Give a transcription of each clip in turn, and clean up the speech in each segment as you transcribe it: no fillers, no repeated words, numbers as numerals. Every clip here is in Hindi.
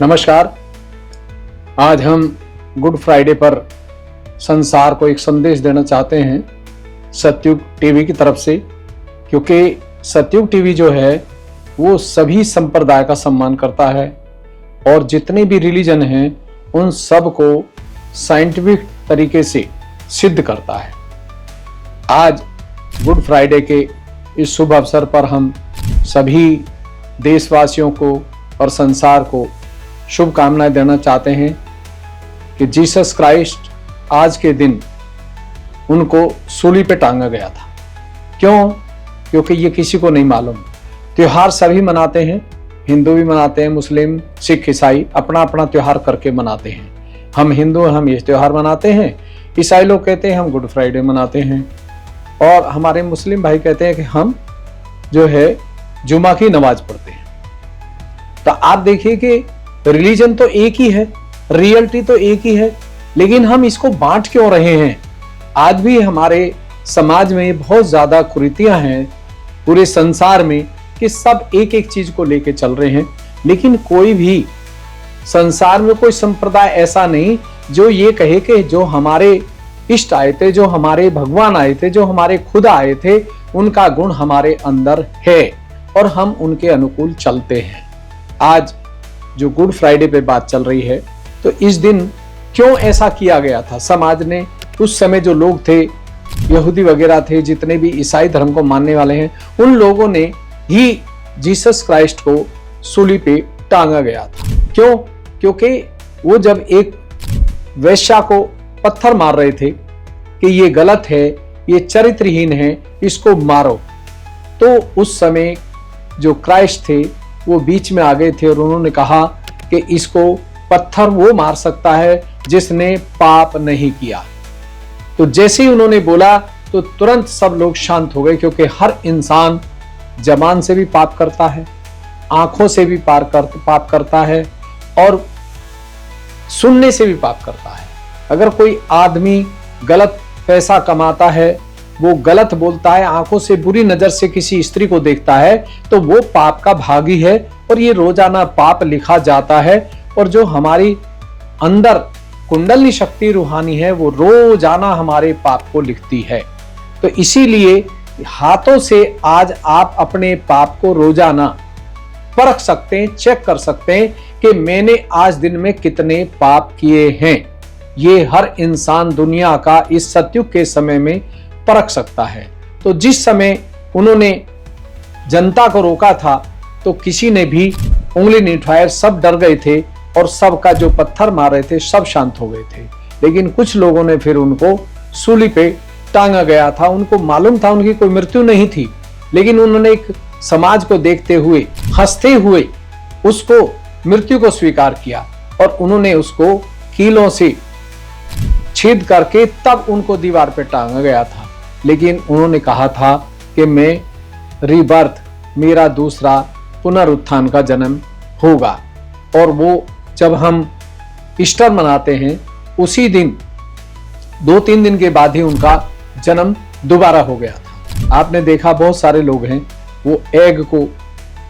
नमस्कार। आज हम गुड फ्राइडे पर संसार को एक संदेश देना चाहते हैं सतयुग टीवी की तरफ से, क्योंकि सतयुग टीवी जो है वो सभी संप्रदाय का सम्मान करता है और जितने भी रिलीजन हैं उन सब को साइंटिफिक तरीके से सिद्ध करता है। आज गुड फ्राइडे के इस शुभ अवसर पर हम सभी देशवासियों को और संसार को शुभकामनाएं देना चाहते हैं कि जीसस क्राइस्ट आज के दिन उनको सूली पे टांगा गया था। क्यों? क्योंकि ये किसी को नहीं मालूम। त्योहार सभी मनाते हैं, हिंदू भी मनाते हैं, मुस्लिम, सिख, ईसाई अपना अपना त्योहार करके मनाते हैं। हम हिंदू हम ये त्योहार मनाते हैं, ईसाई लोग कहते हैं हम गुड फ्राइडे मनाते हैं और हमारे मुस्लिम भाई कहते हैं कि हम जो है जुमा की नमाज पढ़ते हैं। तो आप देखिए कि रिलीजन तो एक ही है, रियलिटी तो एक ही है, लेकिन हम इसको बांट क्यों रहे हैं? आज भी हमारे समाज में बहुत ज्यादा कुरीतियां हैं पूरे संसार में कि सब एक एक चीज को लेके चल रहे हैं, लेकिन कोई भी संसार में कोई संप्रदाय ऐसा नहीं जो ये कहे कि जो हमारे इष्ट आए थे, जो हमारे भगवान आए थे, जो हमारे खुदा आए थे, उनका गुण हमारे अंदर है और हम उनके अनुकूल चलते हैं। आज जो गुड फ्राइडे पे बात चल रही है, तो इस दिन क्यों ऐसा किया गया था? समाज ने उस समय जो लोग थे, यहूदी वगैरह थे, जितने भी ईसाई धर्म को मानने वाले हैं, उन लोगों ने ही जीसस क्राइस्ट को सूली पे टांगा गया था। क्यों? क्योंकि वो जब एक वेश्या को पत्थर मार रहे थे कि ये गलत है, ये चरित्रहीन है, इसको मारो, तो उस समय जो क्राइस्ट थे वो बीच में आ गए थे और उन्होंने कहा कि इसको पत्थर वो मार सकता है जिसने पाप नहीं किया। तो जैसे ही उन्होंने बोला तो तुरंत सब लोग शांत हो गए, क्योंकि हर इंसान जबान से भी पाप करता है, आंखों से भी पाप करता है और सुनने से भी पाप करता है। अगर कोई आदमी गलत पैसा कमाता है, वो गलत बोलता है, आंखों से बुरी नजर से किसी स्त्री को देखता है, तो वो पाप का भागी है और ये रोजाना पाप लिखा जाता है। और जो हमारी अंदर कुंडलनी शक्ति रूहानी है वो रोजाना हमारे पाप को लिखती है। तो इसीलिए हाथों से आज आप अपने पाप को रोजाना परख सकते हैं, चेक कर सकते हैं कि मैंने आज दिन में कितने पाप किए हैं। ये हर इंसान दुनिया का इस सतयुग के समय में परख सकता है। तो जिस समय उन्होंने जनता को रोका था तो किसी ने भी उंगली नहीं उठाया, सब डर गए थे और सबका जो पत्थर मार रहे थे सब शांत हो गए थे। लेकिन कुछ लोगों ने फिर उनको सूली पे टांगा गया था। उनको मालूम था उनकी कोई मृत्यु नहीं थी, लेकिन उन्होंने एक समाज को देखते हुए, हंसते हुए उसको मृत्यु को स्वीकार किया और उन्होंने उसको कीलों से छेद करके तब उनको दीवार पे टांगा गया था। लेकिन उन्होंने कहा था कि मैं रीबर्थ, मेरा दूसरा पुनरुत्थान का जन्म होगा। और वो जब हम ईस्टर मनाते हैं उसी दिन 2-3 दिन के बाद ही उनका जन्म दोबारा हो गया था। आपने देखा बहुत सारे लोग हैं वो एग को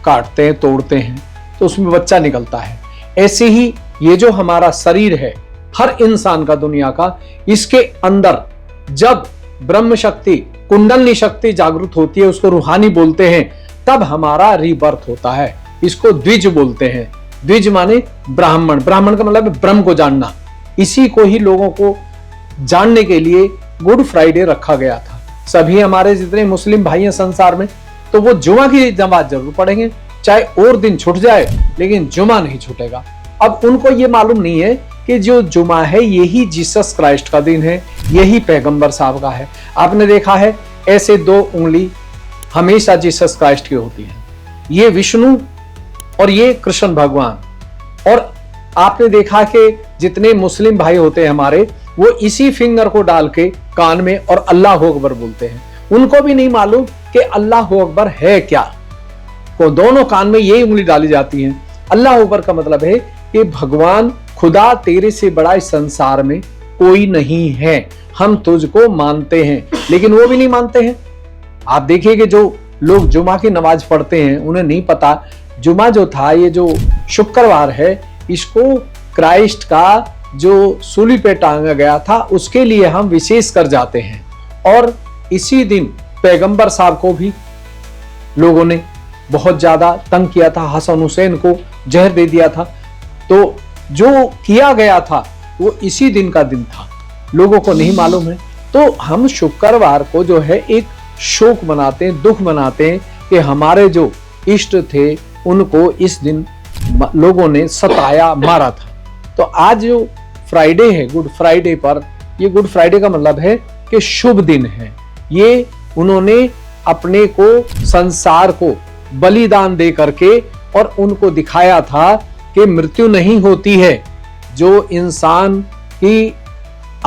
काटते हैं, तोड़ते हैं तो उसमें बच्चा निकलता है। ऐसे ही ये जो हमारा शरीर है हर इंसान का, दुनिया का, इसके अंदर जब ब्रह्म शक्ति, कुंडलनी शक्ति जागृत होती है, उसको रूहानी बोलते हैं, तब हमारा रीबर्थ होता है। इसको द्विज बोलते हैं। द्विज माने ब्राह्मण, ब्राह्मण का मतलब ब्रह्म को जानना। इसी को ही लोगों को जानने के लिए गुड फ्राइडे रखा गया था। सभी हमारे जितने मुस्लिम भाई हैं संसार में, तो वो जुमा की नमाज जरूर पढ़ेंगे, चाहे और दिन छूट जाए लेकिन जुमा नहीं छूटेगा। अब उनको ये मालूम नहीं है कि जो जुमा है यही जीसस क्राइस्ट का दिन है, यही पैगंबर साहब का है। आपने देखा है ऐसे 2 उंगली हमेशा जीसस क्राइस्ट की होती है, ये विष्णु और ये कृष्ण भगवान। और आपने देखा कि जितने मुस्लिम भाई होते हैं हमारे, वो इसी फिंगर को डाल के कान में और अल्लाह अकबर बोलते हैं। उनको भी नहीं मालूम कि अल्लाह अकबर है क्या। को दोनों कान में यही उंगली डाली जाती है। अल्लाह अकबर का मतलब है कि भगवान खुदा, तेरे से बड़ा इस संसार में कोई नहीं है, हम तुझको मानते हैं। लेकिन वो भी नहीं मानते हैं। आप देखिए कि जो लोग जुमा की नमाज पढ़ते हैं उन्हें नहीं पता जुमा जो था, ये जो शुक्रवार है, इसको क्राइस्ट का जो सूली पे टांगा गया था उसके लिए हम विशेष कर जाते हैं। और इसी दिन पैगंबर साहब को भी लोगों ने बहुत ज्यादा तंग किया था, हसन हुसैन को जहर दे दिया था। तो जो किया गया था वो इसी दिन का दिन था, लोगों को नहीं मालूम है। तो हम शुक्रवार को जो है एक शोक मनाते हैं, दुख मनाते हैं कि हमारे जो इष्ट थे उनको इस दिन लोगों ने सताया, मारा था। तो आज जो फ्राइडे है, गुड फ्राइडे पर, ये गुड फ्राइडे का मतलब है कि शुभ दिन है। ये उन्होंने अपने को, संसार को बलिदान दे करके और उनको दिखाया था कि मृत्यु नहीं होती है। जो इंसान की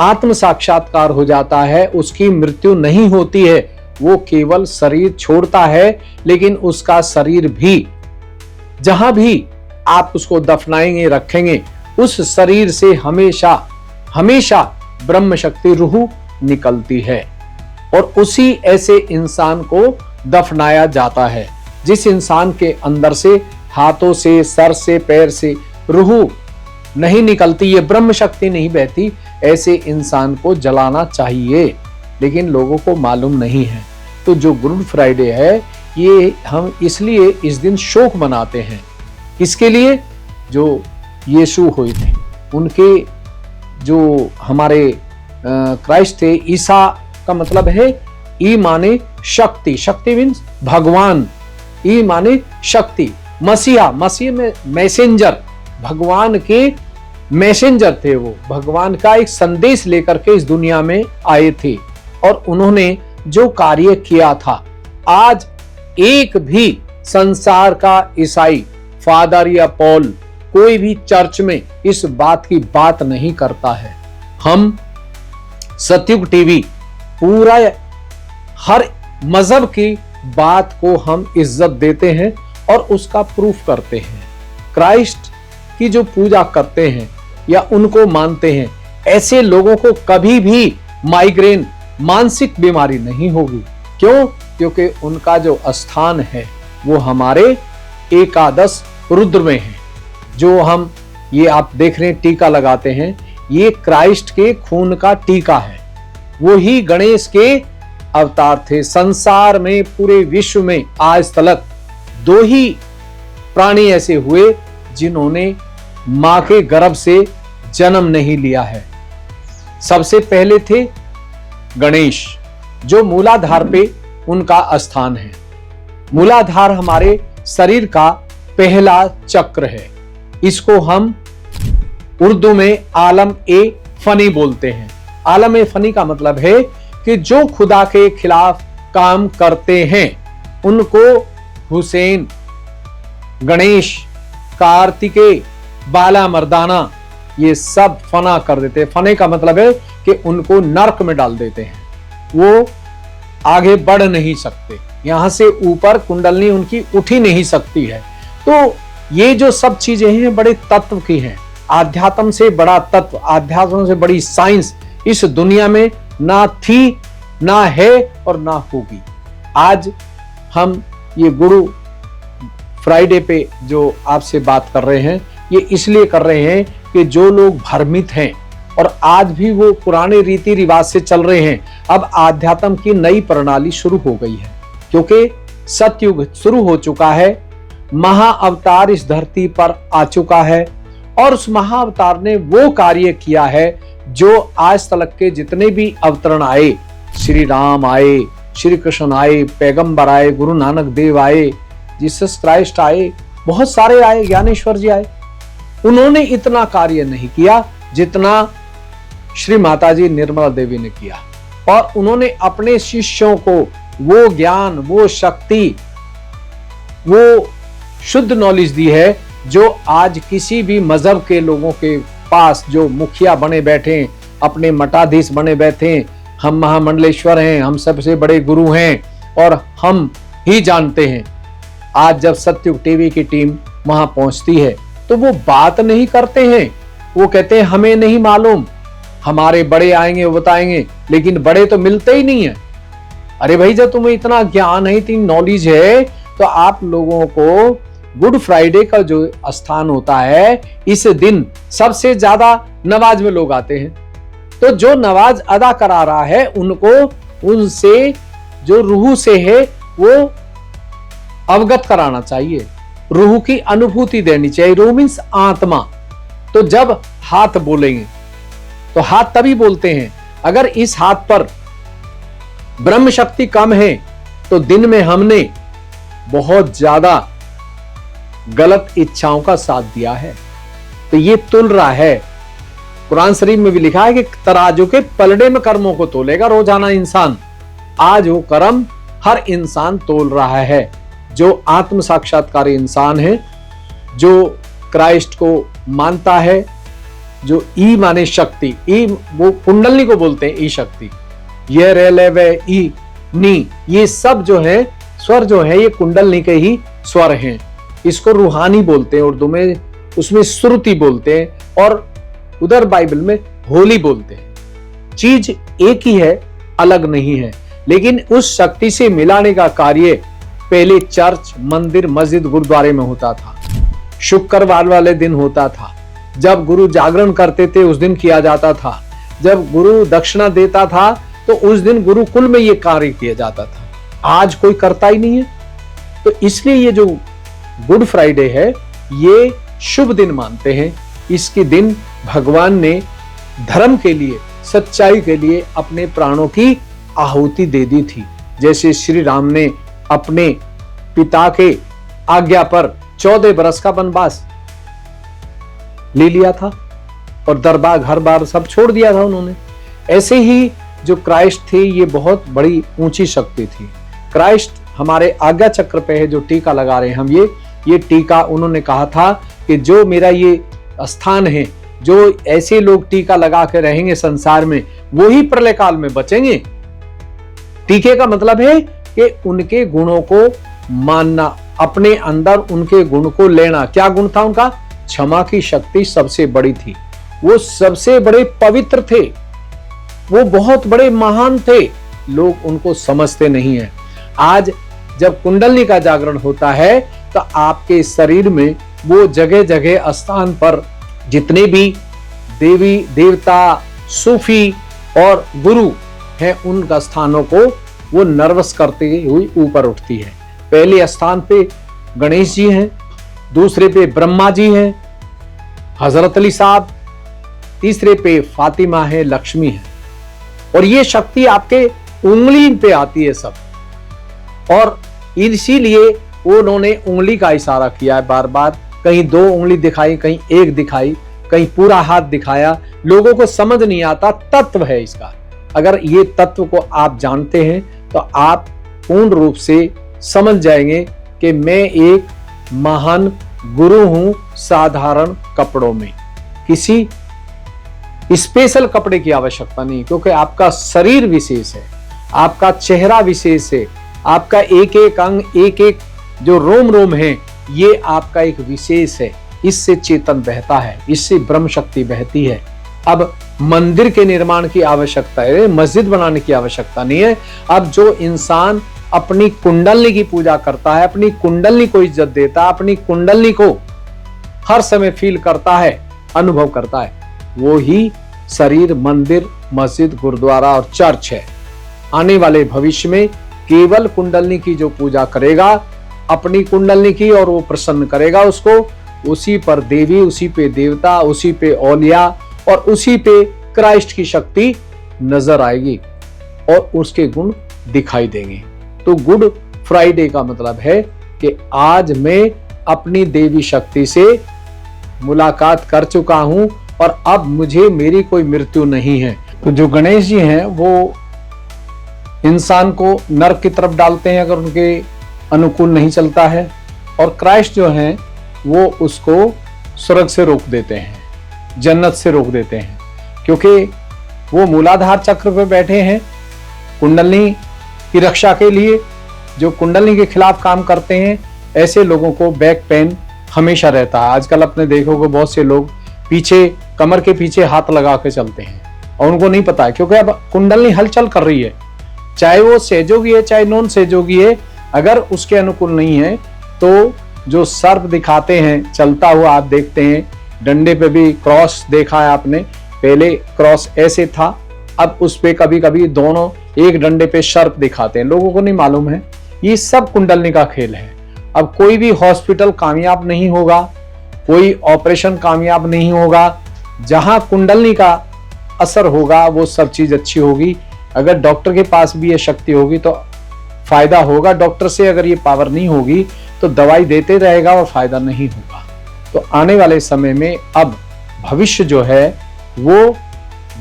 आत्म साक्षात्कार हो जाता है उसकी मृत्यु नहीं होती है, वो केवल शरीर छोड़ता है, लेकिन उसका शरीर भी जहां भी आप उसको दफनाएंगे, रखेंगे, उस शरीर से हमेशा हमेशा ब्रह्म शक्ति रूह निकलती है। और उसी ऐसे इंसान को दफनाया जाता है जिस इंसान के अंदर से, हाथों से, सर से, पैर से रूह नहीं निकलती, ये ब्रह्म शक्ति नहीं बहती, ऐसे इंसान को जलाना चाहिए, लेकिन लोगों को मालूम नहीं है। तो जो गुड फ्राइडे है ये हम इसलिए इस दिन शोक मनाते हैं। इसके लिए जो यीशु हुए थे, उनके जो हमारे क्राइस्ट थे, ईसा का मतलब है ई माने शक्ति, शक्ति मीन्स भगवान, ई माने शक्ति, मसीहा, मसीह में मैसेंजर, भगवान के मैसेंजर थे। वो भगवान का एक संदेश लेकर के इस दुनिया में आए थे और उन्होंने जो कार्य किया था, आज एक भी संसार का ईसाई, फादर या पॉल, कोई भी चर्च में इस बात की बात नहीं करता है। हम सतयुग टीवी पूरा हर मजहब की बात को हम इज्जत देते हैं और उसका प्रूफ करते हैं। क्राइस्ट की जो पूजा करते हैं या उनको मानते हैं, ऐसे लोगों को कभी भी माइग्रेन, मानसिक बीमारी नहीं होगी। क्यों? क्योंकि उनका जो स्थान है वो हमारे एकादश रुद्र में है। जो हम ये आप देख रहे हैं टीका लगाते हैं, ये क्राइस्ट के खून का टीका है। वो ही गणेश के अवतार थे। संसार में, पूरे विश्व में आज तक दो ही प्राणी ऐसे हुए जिन्होंने मां के गर्भ से जन्म नहीं लिया है। सबसे पहले थे गणेश, जो मूलाधार पे उनका स्थान है। मूलाधार हमारे शरीर का पहला चक्र है। इसको हम उर्दू में आलम ए फनी बोलते हैं। आलम ए फनी का मतलब है कि जो खुदा के खिलाफ काम करते हैं उनको हुसैन, गणेश, कार्तिकेय, बाला मर्दाना, ये सब फना कर देते हैं। फने का मतलब है कि उनको नरक में डाल देते हैं, वो आगे बढ़ नहीं सकते, यहां से ऊपर कुंडलनी उनकी उठ ही नहीं सकती है। तो ये जो सब चीजें हैं बड़े तत्व की हैं। आध्यात्म से बड़ा तत्व, आध्यात्म से बड़ी साइंस इस दुनिया में ना थी, ना है और ना होगी। आज हम ये गुरु फ्राइडे पे जो आपसे बात कर रहे हैं, ये इसलिए कर रहे हैं कि जो लोग भ्रमित हैं और आज भी वो पुराने रीति रिवाज से चल रहे हैं, अब आध्यात्म की नई प्रणाली शुरू हो गई है। क्योंकि सतयुग शुरू हो चुका है, महाअवतार इस धरती पर आ चुका है और उस महाअवतार ने वो कार्य किया है जो आज तक के जितने भी अवतरण आए, श्री राम आए, श्री कृष्ण आए, पैगंबर आए, गुरु नानक देव आए, जीसस क्राइस्ट आए, बहुत सारे आए, ज्ञानेश्वर जी आए, उन्होंने इतना कार्य नहीं किया जितना श्री माताजी निर्मला देवी ने किया। और उन्होंने अपने शिष्यों को वो ज्ञान, वो शक्ति, वो शुद्ध नॉलेज दी है जो आज किसी भी मजहब के लोगों के पास, जो मुखिया बने बैठे, अपने मठाधीश बने बैठे, हम महामंडलेश्वर हैं, हम सबसे बड़े गुरु हैं और हम ही जानते हैं। आज जब सतयुग टीवी की टीम वहां पहुंचती है तो वो बात नहीं करते हैं, वो कहते हैं हमें नहीं मालूम, हमारे बड़े आएंगे वो बताएंगे, लेकिन बड़े तो मिलते ही नहीं है। अरे भाई, जब तुम्हें इतना ज्ञान है, इतनी नॉलेज है, तो आप लोगों को गुड फ्राइडे का जो स्थान होता है, इस दिन सबसे ज्यादा नमाज में लोग आते हैं। तो जो नमाज अदा करा रहा है उनको उनसे जो रूह से है वो अवगत कराना चाहिए, रूह की अनुभूति देनी चाहिए। रूह मीन्स आत्मा। तो जब हाथ बोलेंगे तो हाथ तभी बोलते हैं, अगर इस हाथ पर ब्रह्म शक्ति कम है तो दिन में हमने बहुत ज्यादा गलत इच्छाओं का साथ दिया है, तो ये तुल रहा है। कुरान शरीफ में भी लिखा है कि तराजू के पलड़े में कर्मों को तोलेगा रोजाना इंसान। आज वो कर्म हर इंसान तोल रहा है। जो आत्म साक्षात्कारी इंसान है, जो क्राइस्ट को मानता है, जो ई माने शक्ति, ई वो कुंडलनी को बोलते हैं, ई शक्ति, ये रे ले वे ई नी, ये सब जो है स्वर जो है ये कुंडलनी के ही स्वर हैं। इसको रूहानी बोलते हैं उर्दू में, उसमें श्रुति बोलते हैं, और उधर बाइबल में होली बोलते हैं। चीज एक ही है, अलग नहीं है। लेकिन उस शक्ति से मिलाने का कार्य पहले चर्च, मंदिर, मस्जिद, गुरुद्वारे में होता था। शुक्रवार वाले दिन होता था। जब गुरु जागरण करते थे उस दिन किया जाता था। जब गुरु दक्षिणा देता था तो उस दिन गुरुकुल में ये कार्य किया जाता था। आज कोई करता ही नहीं है। तो इसलिए ये जो गुड फ्राइडे है ये शुभ दिन मानते हैं। इसके दिन भगवान ने धर्म के लिए, सच्चाई के लिए अपने प्राणों की आहुति दे दी थी। जैसे श्री राम ने अपने पिता के आज्ञा पर 14 बरस का वनवास ले लिया था और दरबार घर बार सब छोड़ दिया था उन्होंने। ऐसे ही जो क्राइस्ट थे ये बहुत बड़ी ऊंची शक्ति थी। क्राइस्ट हमारे आज्ञा चक्र पे है जो टीका लगा रहे हैं हम, ये टीका उन्होंने कहा था कि जो मेरा ये स्थान है, जो ऐसे लोग टीका लगा के रहेंगे संसार में, वो ही प्रलय काल में बचेंगे। टीके का मतलब है कि उनके गुणों को मानना, अपने अंदर उनके गुण को लेना। क्या गुण था उनका? क्षमा की शक्ति सबसे बड़ी थी। वो सबसे बड़े पवित्र थे, वो बहुत बड़े महान थे। लोग उनको समझते नहीं है। आज जब कुंडलनी का जागरण होता है तो आपके शरीर में वो जगह जगह स्थान पर जितने भी देवी देवता, सूफी और गुरु हैं, उनका स्थानों को वो नर्वस करते हुए ऊपर उठती है। पहले स्थान पे गणेश जी हैं, दूसरे पे ब्रह्मा जी हैं, हजरत अली साहब, तीसरे पे फातिमा है, लक्ष्मी है। और ये शक्ति आपके उंगली पे आती है सब। और इसीलिए उन्होंने उंगली का इशारा किया है बार बार। कहीं 2 उंगली दिखाई, कहीं 1 दिखाई, कहीं पूरा हाथ दिखाया। लोगों को समझ नहीं आता तत्व है इसका। अगर ये तत्व को आप जानते हैं तो आप पूर्ण रूप से समझ जाएंगे कि मैं एक महान गुरु हूं साधारण कपड़ों में। किसी स्पेशल कपड़े की आवश्यकता नहीं, क्योंकि आपका शरीर विशेष है, आपका चेहरा विशेष है, आपका एक एक अंग, एक एक जो रोम रोम है, ये आपका एक विशेष है। इससे चेतन बहता है, इससे ब्रह्म शक्ति बहती है। अब मंदिर के निर्माण की आवश्यकता है, मस्जिद बनाने की आवश्यकता नहीं है। अब जो इंसान अपनी कुंडलनी की पूजा करता है, अपनी कुंडलनी को इज्जत देता है, अपनी कुंडलनी को हर समय फील करता है, अनुभव करता है, वो ही शरीर, मंदिर, मस्जिद, गुरुद्वारा और चर्च है। आने वाले भविष्य में केवल कुंडलनी की जो पूजा करेगा, अपनी कुंडलनी की, और वो प्रसन्न करेगा उसको, उसी पर देवी, उसी पे देवता, उसी पे औलिया और उसी पे क्राइस्ट की शक्ति नजर आएगी और उसके गुण दिखाई देंगे। तो गुड फ्राइडे का मतलब है कि आज मैं अपनी देवी शक्ति से मुलाकात कर चुका हूं और अब मुझे मेरी कोई मृत्यु नहीं है। तो जो गणेश जी हैं वो इंसान को नरक की तरफ डालते हैं अगर उनके अनुकूल नहीं चलता है, और क्राइस्ट जो हैं वो उसको स्वर्ग से रोक देते हैं, जन्नत से रोक देते हैं, क्योंकि वो मूलाधार चक्र पे बैठे हैं कुंडलनी की रक्षा के लिए। जो कुंडलनी के खिलाफ काम करते हैं ऐसे लोगों को बैक पेन हमेशा रहता है। आजकल अपने देखोगे बहुत से लोग पीछे, कमर के पीछे हाथ लगा के चलते हैं और उनको नहीं पता है, क्योंकि अब कुंडलनी हलचल कर रही है, चाहे वो सहयोगी है चाहे नॉन सहयोगी है। अगर उसके अनुकूल नहीं है तो जो सर्प दिखाते हैं चलता हुआ, आप देखते हैं डंडे पे भी क्रॉस देखा है आपने, पहले क्रॉस ऐसे था, अब उस पे कभी कभी दोनों एक डंडे पे सर्प दिखाते हैं, लोगों को नहीं मालूम है। ये सब कुंडलनी का खेल है। अब कोई भी हॉस्पिटल कामयाब नहीं होगा, कोई ऑपरेशन कामयाब नहीं होगा, जहां कुंडलनी का असर होगा वो सब चीज अच्छी होगी। अगर डॉक्टर के पास भी ये शक्ति होगी तो फायदा होगा डॉक्टर से, अगर ये पावर नहीं होगी तो दवाई देते रहेगा और फायदा नहीं होगा। तो आने वाले समय में अब भविष्य जो है वो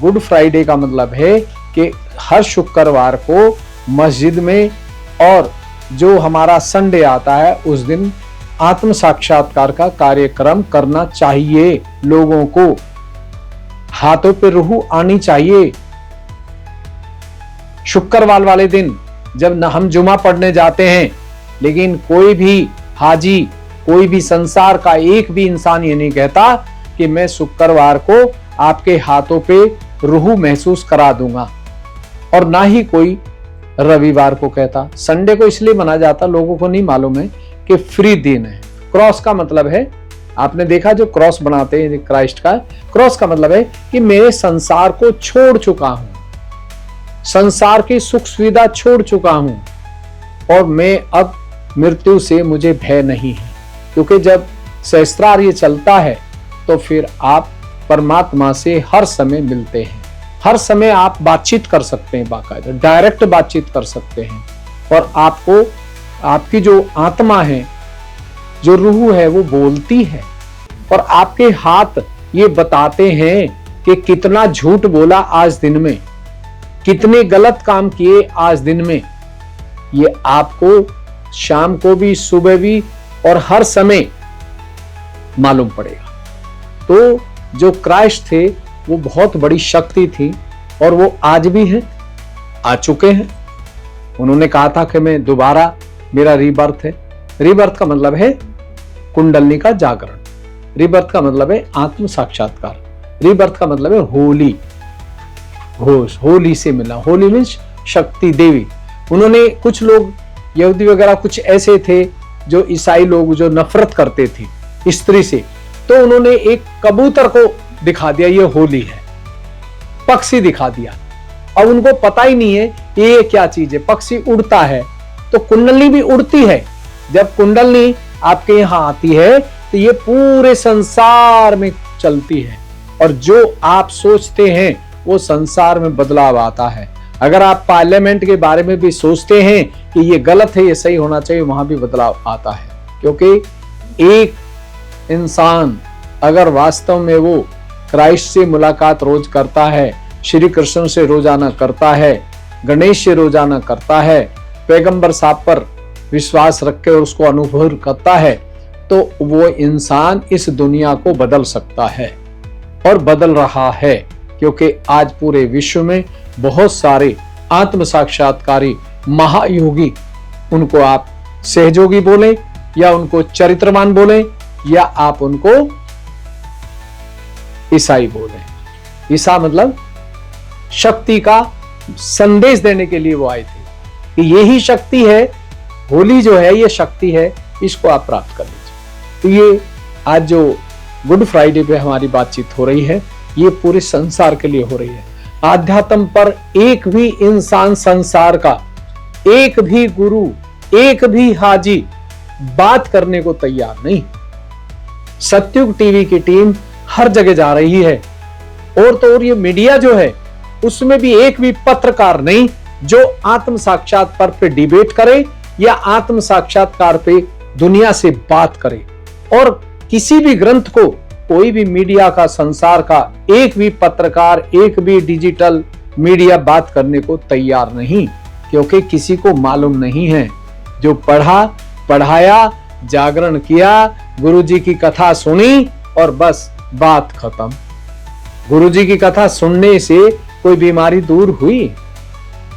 गुड फ्राइडे का मतलब है कि हर शुक्रवार को मस्जिद में और जो हमारा संडे आता है उस दिन आत्म साक्षात्कार का कार्यक्रम करना चाहिए। लोगों को हाथों पे रूह आनी चाहिए। शुक्रवार वाले दिन जब हम जुमा पढ़ने जाते हैं, लेकिन कोई भी हाजी, कोई भी संसार का एक भी इंसान ये नहीं कहता कि मैं शुक्रवार को आपके हाथों पे रूह महसूस करा दूंगा, और ना ही कोई रविवार को कहता। संडे को इसलिए मना जाता, लोगों को नहीं मालूम है कि फ्री दिन है। क्रॉस का मतलब है, आपने देखा जो क्रॉस बनाते हैं क्राइस्ट का, क्रॉस का मतलब है कि मैं संसार को छोड़ चुका हूं, संसार की सुख सुविधा छोड़ चुका हूं, और मैं अब मृत्यु से मुझे भय नहीं है। क्योंकि जब सहस्त्रार ये चलता है तो फिर आप परमात्मा से हर समय मिलते हैं, हर समय आप बातचीत कर सकते हैं, बाकायदा डायरेक्ट बातचीत कर सकते हैं, और आपको आपकी जो आत्मा है, जो रूह है, वो बोलती है, और आपके हाथ ये बताते हैं कि कितना झूठ बोला आज दिन में, कितने गलत काम किए आज दिन में। ये आपको शाम को भी, सुबह भी और हर समय मालूम पड़ेगा। तो जो क्राइस्ट थे वो बहुत बड़ी शक्ति थी, और वो आज भी हैं, आ चुके हैं। उन्होंने कहा था कि मैं दोबारा, मेरा रीबर्थ है। रीबर्थ का मतलब है कुंडलनी का जागरण, रीबर्थ का मतलब है आत्म साक्षात्कार, रीबर्थ का मतलब है होली, होश, होली से मिला। होली मीन्स शक्ति देवी। उन्होंने, कुछ लोग यहूदी वगैरह कुछ ऐसे थे जो ईसाई लोग जो नफरत करते थे स्त्री से, तो उन्होंने एक कबूतर को दिखा दिया ये होली है, पक्षी दिखा दिया। अब उनको पता ही नहीं है ये क्या चीज है। पक्षी उड़ता है तो कुंडलनी भी उड़ती है। जब कुंडलनी आपके यहां आती है तो ये पूरे संसार में चलती है, और जो आप सोचते हैं वो संसार में बदलाव आता है। अगर आप पार्लियामेंट के बारे में भी सोचते हैं कि ये गलत है, ये सही होना चाहिए, वहां भी बदलाव आता है। क्योंकि एक इंसान अगर वास्तव में वो क्राइस्ट से मुलाकात रोज करता है, श्री कृष्ण से रोजाना करता है, गणेश से रोजाना करता है, पैगंबर साहब पर विश्वास रख के उसको अनुभव करता है, तो वो इंसान इस दुनिया को बदल सकता है, और बदल रहा है। क्योंकि आज पूरे विश्व में बहुत सारे आत्म साक्षात्कारी महायोगी, उनको आप सहयोगी बोले या उनको चरित्रवान बोले या आप उनको ईसाई बोले। ईसा मतलब शक्ति का संदेश देने के लिए वो आए थे कि यही शक्ति है, होली जो है ये शक्ति है, इसको आप प्राप्त कर लीजिए। तो ये आज जो गुड फ्राइडे पे हमारी बातचीत हो रही है, ये पूरे संसार के लिए हो रही है। आध्यात्म पर एक भी इंसान संसार का, एक भी गुरु, एक भी हाजी बात करने को तैयार नहीं। सतयुग टीवी की टीम हर जगह जा रही है, और तो और ये मीडिया जो है उसमें भी एक भी पत्रकार नहीं जो आत्म साक्षात्कार पे डिबेट करे या आत्म साक्षात्कार पे दुनिया से बात करे। और किसी भी ग्रंथ को कोई भी मीडिया का, संसार का एक भी पत्रकार, एक भी डिजिटल मीडिया बात करने को तैयार नहीं, क्योंकि किसी को मालूम नहीं है। जो पढ़ा, पढ़ाया, जागरण किया, गुरुजी की कथा सुनी और बस बात खत्म। गुरुजी की कथा सुनने से कोई बीमारी दूर हुई?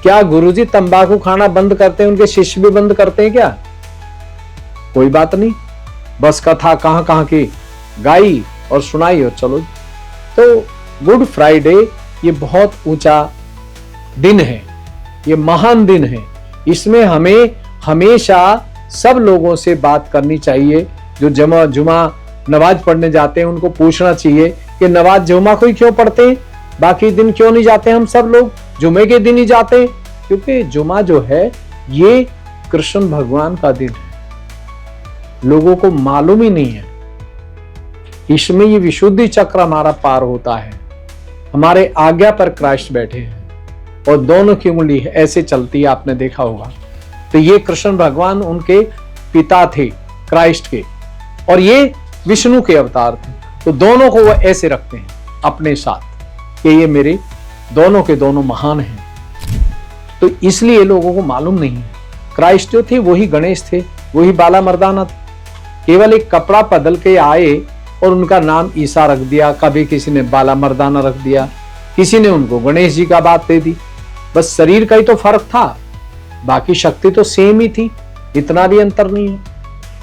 क्या गुरुजी तंबाकू खाना बंद करते हैं, उनके शिष्य भी बंद करते हैं क्या? कोई बात नहीं, बस कथा कहां कहां की गाई और सुनाई और चलो। तो गुड फ्राइडे ये बहुत ऊंचा दिन है, ये महान दिन है। इसमें हमें हमेशा सब लोगों से बात करनी चाहिए जो जुमा नमाज पढ़ने जाते हैं उनको पूछना चाहिए कि नमाज जुमा को ही क्यों पढ़ते हैं, बाकी दिन क्यों नहीं जाते? हम सब लोग जुमे के दिन ही जाते हैं, क्योंकि जुमा जो है ये कृष्ण भगवान का दिन है। लोगों को मालूम ही नहीं है, इसमें ये विशुद्धि चक्र हमारा पार होता है। हमारे आज्ञा पर क्राइस्ट बैठे हैं और दोनों की उंगली ऐसे चलती है, आपने देखा होगा। तो ये कृष्ण भगवान उनके पिता थे क्राइस्ट के, और ये विष्णु के अवतार थे। तो दोनों को वो ऐसे रखते हैं अपने साथ कि ये मेरे दोनों के दोनों महान हैं। तो इसलिए लोगों को मालूम नहीं है, क्राइस्ट जो थे वही गणेश थे, वही बाला मर्दाना थे। केवल एक कपड़ा बदल के आए और उनका नाम ईसा रख दिया, कभी किसी ने बाला मर्दाना रख दिया, किसी ने उनको गणेश जी का बात दे दी। बस शरीर का ही तो फर्क था, बाकी शक्ति तो सेम ही थी, इतना भी अंतर नहीं है।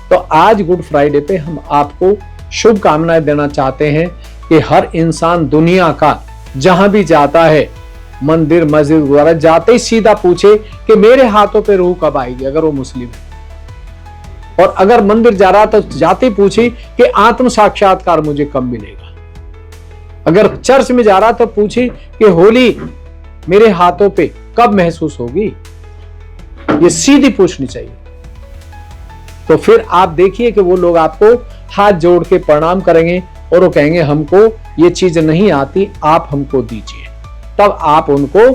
तो आज गुड फ्राइडे पे हम आपको शुभकामनाएं देना चाहते हैं कि हर इंसान दुनिया का जहां भी जाता है, मंदिर मस्जिद गुरुद्वारा जाते ही सीधा पूछे कि मेरे हाथों पे रूह कब आएगी, अगर वो मुस्लिम है। और अगर मंदिर जा रहा तो जाते पूछे कि आत्म साक्षात्कार मुझे कब मिलेगा। अगर चर्च में जा रहा तो पूछे कि होली मेरे हाथों पे कब महसूस होगी। ये सीधी पूछनी चाहिए। तो फिर आप देखिए कि वो लोग आपको हाथ जोड़ के प्रणाम करेंगे और वो कहेंगे हमको ये चीज नहीं आती, आप हमको दीजिए। तब आप उनको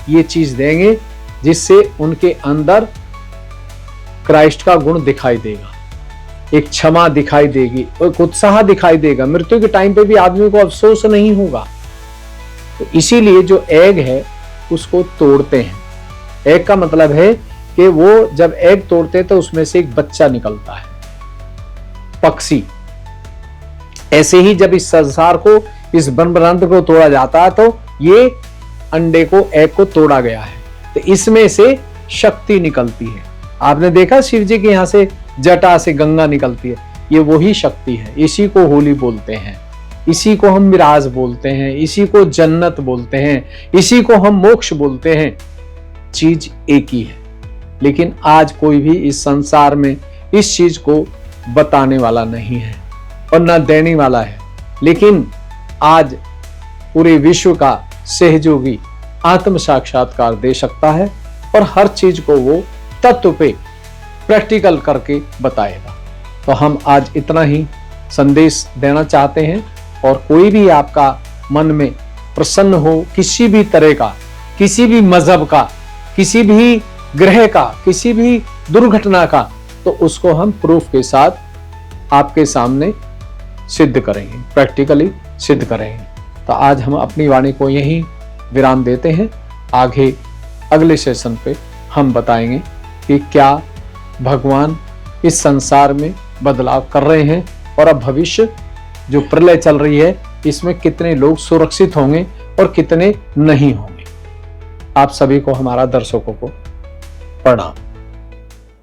ये चीज देंगे जिससे उनके अंदर क्राइस्ट का गुण दिखाई देगा, एक क्षमा दिखाई देगी, एक उत्साह दिखाई देगा। मृत्यु के टाइम पे भी आदमी को अफसोस नहीं होगा। तो इसीलिए जो एग है उसको तोड़ते हैं। एग का मतलब है कि वो जब एग तोड़ते हैं तो उसमें से एक बच्चा निकलता है, पक्षी। ऐसे ही जब इस संसार को, इस ब्रह्मांड को तोड़ा जाता है तो ये अंडे को, एग को तोड़ा गया है। तो इसमें से शक्ति निकलती है। आपने देखा शिव जी के यहां से जटा से गंगा निकलती है, ये वही शक्ति है। इसी को होली बोलते हैं, इसी को हम मिराज बोलते हैं, इसी को जन्नत बोलते हैं, इसी को हम मोक्ष बोलते हैं। चीज एक ही है, लेकिन आज कोई भी इस संसार में इस चीज को बताने वाला नहीं है और न देने वाला है। लेकिन आज पूरे विश्व का सहयोगी आत्म साक्षात्कार दे सकता है और हर चीज को वो तत्व पे प्रैक्टिकल करके बताएगा। तो हम आज इतना ही संदेश देना चाहते हैं। और कोई भी आपका मन में प्रसन्न हो, किसी भी तरह का, किसी भी मजहब का, किसी भी ग्रह का, किसी भी दुर्घटना का, तो उसको हम प्रूफ के साथ आपके सामने सिद्ध करेंगे, प्रैक्टिकली सिद्ध करेंगे। तो आज हम अपनी वाणी को यहीं विराम देते हैं। आगे अगले सेशन पे हम बताएंगे कि क्या भगवान इस संसार में बदलाव कर रहे हैं और अब भविष्य जो प्रलय चल रही है इसमें कितने लोग सुरक्षित होंगे और कितने नहीं होंगे। आप सभी को, हमारा दर्शकों को प्रणाम।